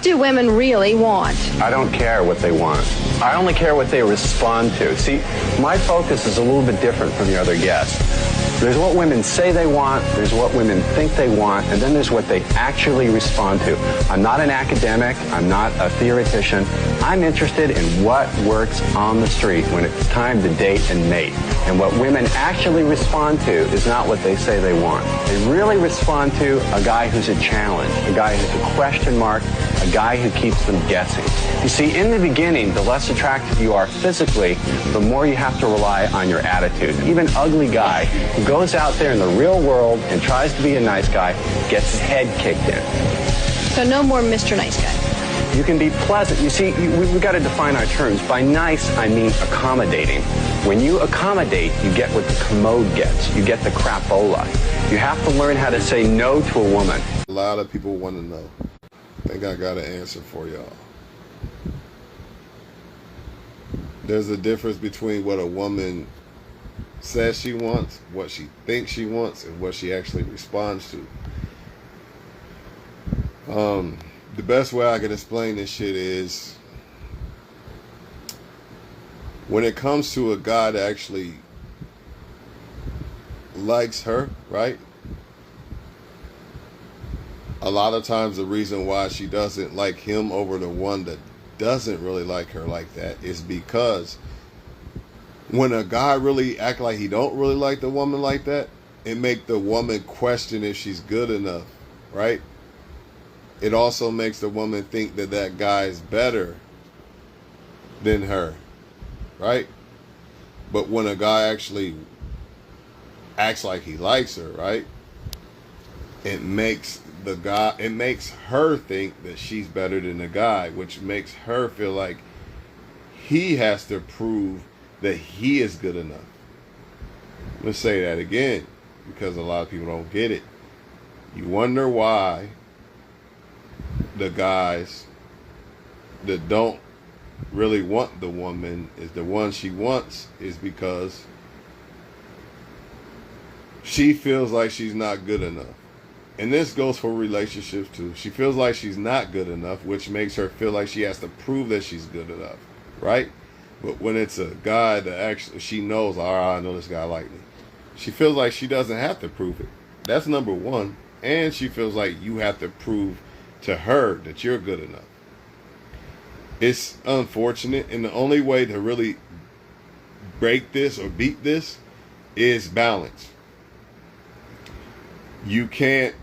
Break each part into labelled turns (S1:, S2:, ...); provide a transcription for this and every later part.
S1: do women really want?
S2: I don't care what they want. I only care what they respond to. See, my focus is a little bit different from the other guests. There's what women say they want, there's what women think they want, and then there's what they actually respond to. I'm not an academic, I'm not a theoretician. I'm interested in what works on the street when it's time to date and mate. And what women actually respond to is not what they say they want. They really respond to a guy who's a challenge, a guy who's a question mark, a guy who keeps them guessing. You see, in the beginning, the less attractive you are physically, the more you have to rely on your attitude. Even an ugly guy who goes out there in the real world and tries to be a nice guy gets his head kicked in.
S1: So no more Mr. Nice Guy.
S2: You can be pleasant. You see, we've got to define our terms. By nice, I mean accommodating. When you accommodate, you get what the commode gets. You get the crapola. You have to learn how to say no to a woman.
S3: A lot of people want to know. I think I got an answer for y'all. There's a difference between what a woman says she wants, what she thinks she wants, and what she actually responds to. The best way I can explain this shit is when it comes to a guy that actually likes her, right? A lot of times the reason why she doesn't like him over the one that doesn't really like her like that is because when a guy really act like he don't really like the woman like that, it make the woman question if she's good enough, right? It also makes the woman think that that guy is better than her, right? But when a guy actually acts like he likes her, right? It makes her think that she's better than the guy, which makes her feel like he has to prove that he is good enough. Let's say that again, because a lot of people don't get it. You wonder why the guys that don't really want the woman is the one she wants is because she feels like she's not good enough. And this goes for relationships too. She feels like she's not good enough, which makes her feel like she has to prove that she's good enough, right? But when it's a guy that actually she knows, all right, I know this guy like me, she feels like she doesn't have to prove it. That's number one. And she feels like you have to prove to her that you're good enough. It's unfortunate, and the only way to really break this or beat this is balance. You can't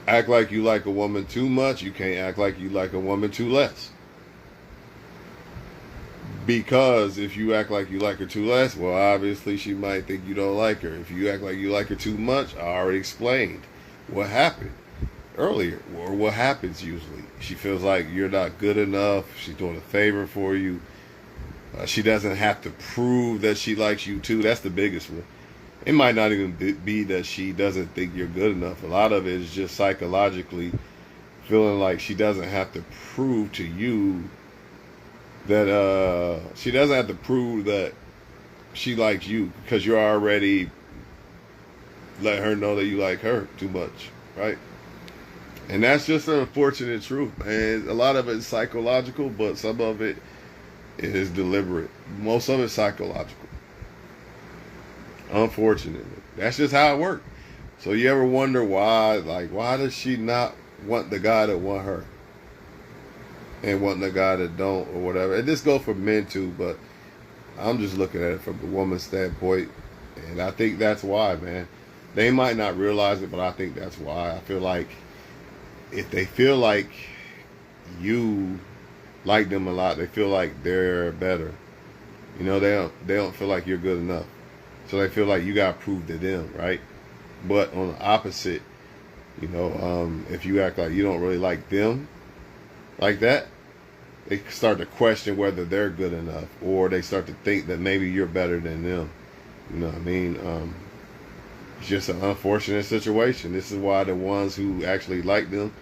S3: act like you like a woman too much. You can't act like you like a woman too less. Because if you act like you like her too less, well, obviously she might think you don't like her. If you act like you like her too much, I already explained what happened earlier, or what happens usually. She feels like you're not good enough. She's doing a favor for you. She doesn't have to prove that she likes you too. That's the biggest one. It might not even be that she doesn't think you're good enough. A lot of it is just psychologically feeling like she doesn't have to prove to you that she doesn't have to prove that she likes you, because you're already let her know that you like her too much, right? And that's just an unfortunate truth, man. A lot of it is psychological, but some of it is deliberate. Most of it's psychological. Unfortunately. That's just how it works. So you ever wonder why does she not want the guy that want her? And want the guy that don't, or whatever. And this goes for men too, but I'm just looking at it from the woman's standpoint. And I think that's why, man. They might not realize it, but I think that's why. I feel like if they feel like you like them a lot, they feel like they're better. You know, they don't feel like you're good enough. So they feel like you got to prove to them, right? But on the opposite, you know, if you act like you don't really like them like that, they start to question whether they're good enough, or they start to think that maybe you're better than them. You know what I mean? It's just an unfortunate situation. This is why the ones who actually like them,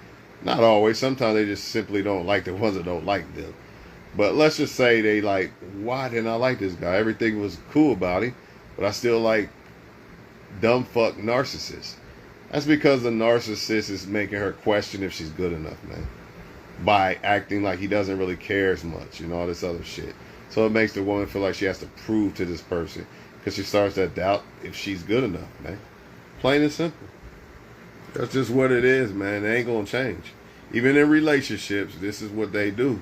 S3: not always, sometimes they just simply don't like the ones that don't like them. But let's just say they like, why didn't I like this guy? Everything was cool about him, but I still like dumb fuck narcissist. That's because the narcissist is making her question if she's good enough, man. By acting like he doesn't really care as much, you know, all this other shit. So it makes the woman feel like she has to prove to this person because she starts to doubt if she's good enough, man. Plain and simple. That's just what it is, man. It ain't gonna change. Even in relationships, this is what they do.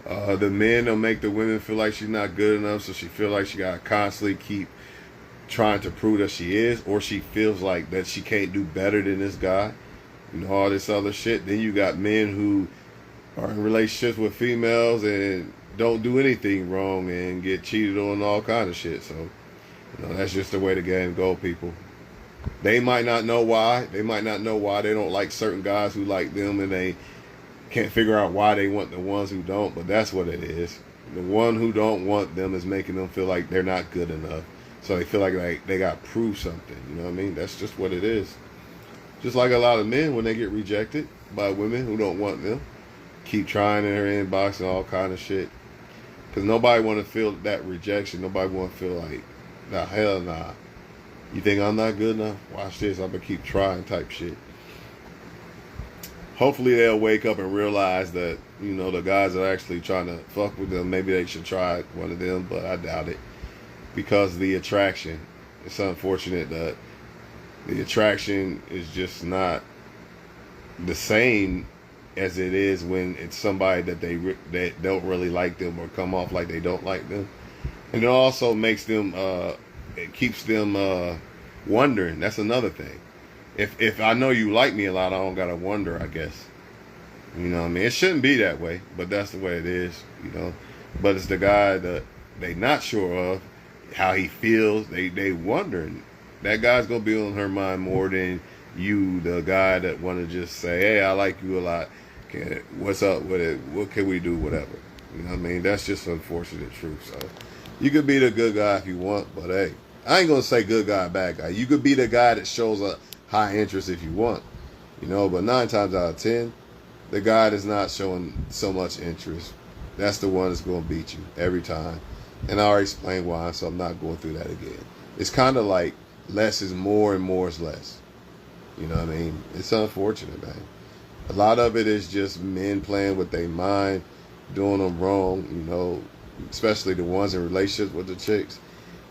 S3: The men will make the women feel like she's not good enough, so she feel like she gotta constantly keep trying to prove that she is, or she feels like that she can't do better than this guy, you know, all this other shit. Then you got men who are in relationships with females and don't do anything wrong and get cheated on and all kind of shit. So, you know, that's just the way the game go, people. They might not know why. They might not know why they don't like certain guys who like them, and they can't figure out why they want the ones who don't, but that's what it is. The one who don't want them is making them feel like they're not good enough. So they feel like they got to prove something. You know what I mean? That's just what it is. Just like a lot of men, when they get rejected by women who don't want them, keep trying in their inbox and all kind of shit. Because nobody want to feel that rejection. Nobody want to feel like, nah, hell nah. You think I'm not good enough? Watch this. I'm going to keep trying type shit. Hopefully they'll wake up and realize that, you know, the guys are actually trying to fuck with them. Maybe they should try one of them, but I doubt it. Because the attraction, it's unfortunate that the attraction is just not the same as it is when it's somebody that they don't really like them or come off like they don't like them. And it also makes them, it keeps them wondering. That's another thing. If I know you like me a lot, I don't gotta wonder, I guess. You know what I mean? It shouldn't be that way, but that's the way it is, you know. But it's the guy that they not sure of, how he feels. They wondering. That guy's gonna be on her mind more than you, the guy that want to just say, hey, I like you a lot. What's up with it? What can we do? Whatever. You know what I mean? That's just unfortunate truth. So you could be the good guy if you want, but hey, I ain't gonna say good guy, bad guy. You could be the guy that shows a high interest if you want, you know, but 9 times out of 10, the guy that's not showing so much interest, that's the one that's going to beat you every time. And I already explained why, so I'm not going through that again. It's kind of like less is more and more is less. You know what I mean? It's unfortunate, man. A lot of it is just men playing with their mind, doing them wrong, you know, especially the ones in relationships with the chicks,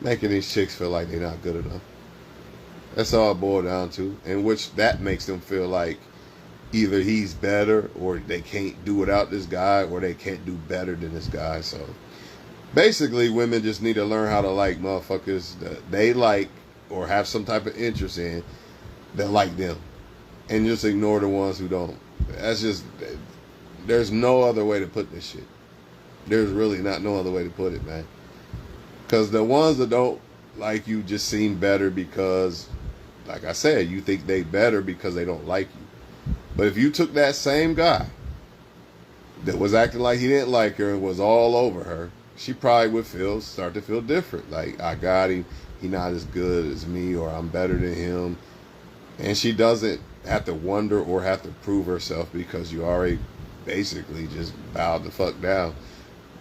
S3: making these chicks feel like they're not good enough. That's all it boils down to, in which that makes them feel like either he's better or they can't do without this guy or they can't do better than this guy. So basically, women just need to learn how to like motherfuckers that they like or have some type of interest in that like them, and just ignore the ones who don't. That's just, there's no other way to put this shit. There's really not no other way to put it, man. Because the ones that don't like you just seem better because, like I said, you think they better because they don't like you. But if you took that same guy that was acting like he didn't like her and was all over her, she probably would start to feel different. Like, I got him, he not as good as me, or I'm better than him. And she doesn't have to wonder or have to prove herself because you already basically just bowed the fuck down.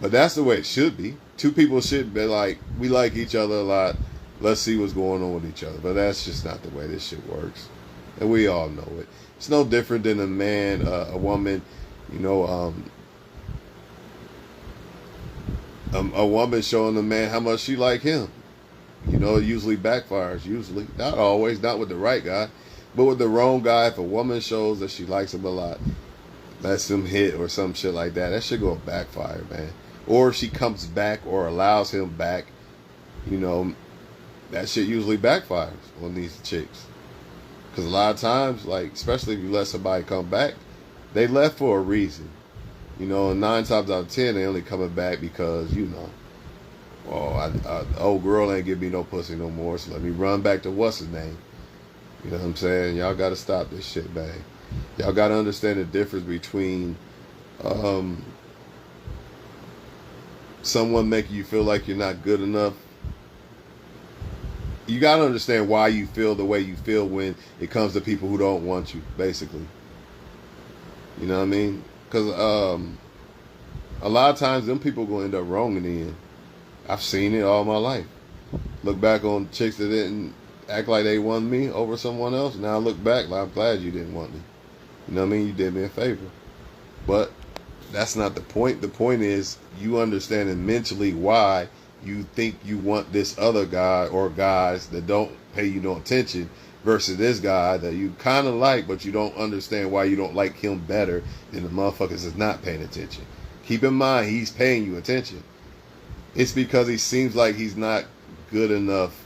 S3: But that's the way it should be. Two people should be like, we like each other a lot. Let's see what's going on with each other. But that's just not the way this shit works. And we all know it. It's no different than a man, a woman, you know, a woman showing a man how much she like him. You know, it usually backfires. Usually. Not always. Not with the right guy. But with the wrong guy, if a woman shows that she likes him a lot, lets him hit or some shit like that, that should go backfire, man. Or if she comes back or allows him back, you know, that shit usually backfires on these chicks. Because a lot of times, like, especially if you let somebody come back, they left for a reason. You know, and 9 times out of 10, they only coming back because, you know, oh, the old girl ain't give me no pussy no more, so let me run back to what's his name. You know what I'm saying? Y'all got to stop this shit, man. Y'all got to understand the difference between someone making you feel like you're not good enough. You got to understand why you feel the way you feel when it comes to people who don't want you, basically. You know what I mean? Because a lot of times them people going to end up wrong in the end. I've seen it all my life. Look back on chicks that didn't act like they want me over someone else. Now I look back, like, I'm glad you didn't want me. You know what I mean? You did me a favor. But that's not the point. The point is you understanding mentally why you think you want this other guy or guys that don't pay you no attention versus this guy that you kind of like, but you don't understand why you don't like him better than the motherfuckers that's not paying attention. Keep in mind, he's paying you attention. It's because he seems like he's not good enough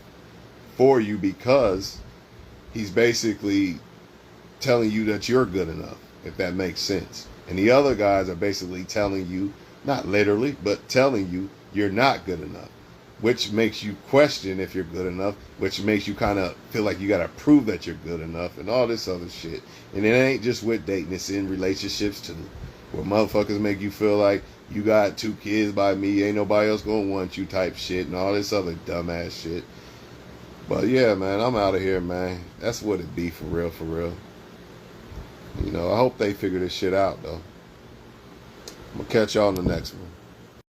S3: for you because he's basically telling you that you're good enough, if that makes sense. And the other guys are basically telling you, not literally, but telling you you're not good enough, which makes you question if you're good enough, which makes you kind of feel like you got to prove that you're good enough and all this other shit. And it ain't just with dating, it's in relationships too, where motherfuckers make you feel like you got 2 kids by me, ain't nobody else gonna want you type shit and all this other dumbass shit. But yeah, man, I'm out of here, man. That's what it be for real, for real. You know, I hope they figure this shit out, though. I'm gonna catch y'all in the next one.